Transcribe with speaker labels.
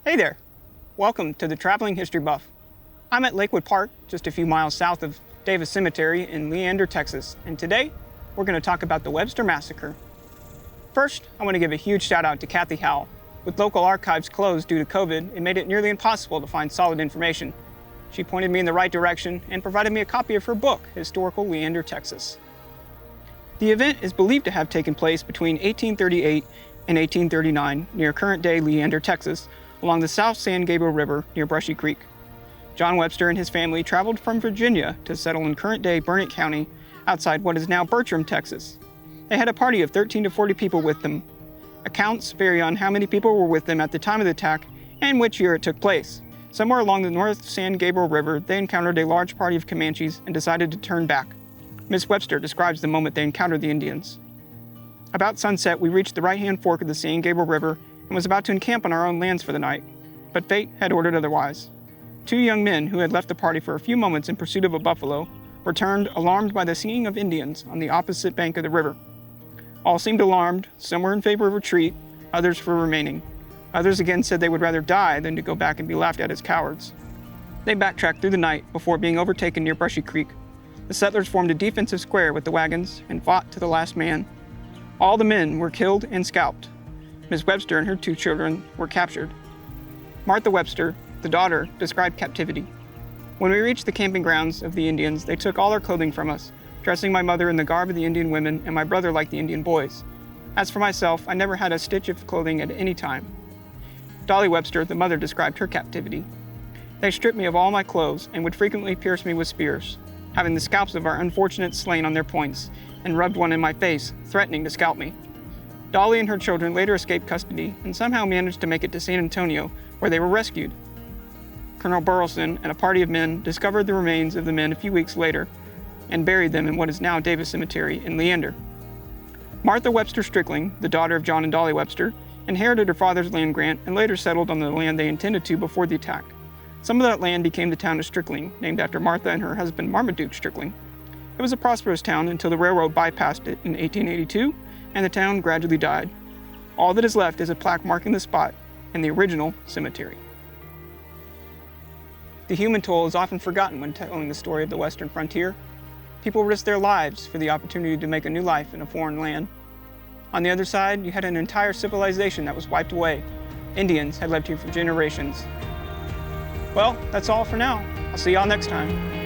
Speaker 1: Hey there! Welcome to the Traveling History Buff. I'm at Lakewood Park, just a few miles south of Davis Cemetery in Leander, Texas, and today we're going to talk about the Webster Massacre. First, I want to give a huge shout out to Kathy Howell. With local archives closed due to COVID, it made it nearly impossible to find solid information. She pointed me in the right direction and provided me a copy of her book, Historical Leander, Texas. The event is believed to have taken place between 1838 and 1839 near current-day Leander, Texas, along the South San Gabriel River near Brushy Creek. John Webster and his family traveled from Virginia to settle in current-day Burnett County outside what is now Bertram, Texas. They had a party of 13 to 40 people with them. Accounts vary on how many people were with them at the time of the attack and which year it took place. Somewhere along the North San Gabriel River, they encountered a large party of Comanches and decided to turn back. Miss Webster describes the moment they encountered the Indians. About sunset, we reached the right-hand fork of the San Gabriel River and was about to encamp on our own lands for the night, but fate had ordered otherwise. Two young men who had left the party for a few moments in pursuit of a buffalo returned alarmed by the singing of Indians on the opposite bank of the river. All seemed alarmed, some were in favor of retreat, others for remaining. Others again said they would rather die than to go back and be laughed at as cowards. They backtracked through the night before being overtaken near Brushy Creek. The settlers formed a defensive square with the wagons and fought to the last man. All the men were killed and scalped. Miss Webster and her two children were captured. Martha Webster, the daughter, described captivity. When we reached the camping grounds of the Indians, they took all our clothing from us, dressing my mother in the garb of the Indian women and my brother like the Indian boys. As for myself, I never had a stitch of clothing at any time. Dolly Webster, the mother, described her captivity. They stripped me of all my clothes and would frequently pierce me with spears, having the scalps of our unfortunate slain on their points, and rubbed one in my face, threatening to scalp me. Dolly and her children later escaped custody and somehow managed to make it to San Antonio, where they were rescued. Colonel Burleson and a party of men discovered the remains of the men a few weeks later and buried them in what is now Davis Cemetery in Leander. Martha Webster Strickling, the daughter of John and Dolly Webster, inherited her father's land grant and later settled on the land they intended to before the attack. Some of that land became the town of Strickling, named after Martha and her husband Marmaduke Strickling. It was a prosperous town until the railroad bypassed it in 1882, and the town gradually died. All that is left is a plaque marking the spot and the original cemetery. The human toll is often forgotten when telling the story of the Western frontier. People risked their lives for the opportunity to make a new life in a foreign land. On the other side, you had an entire civilization that was wiped away. Indians had lived here for generations. Well, that's all for now. I'll see y'all next time.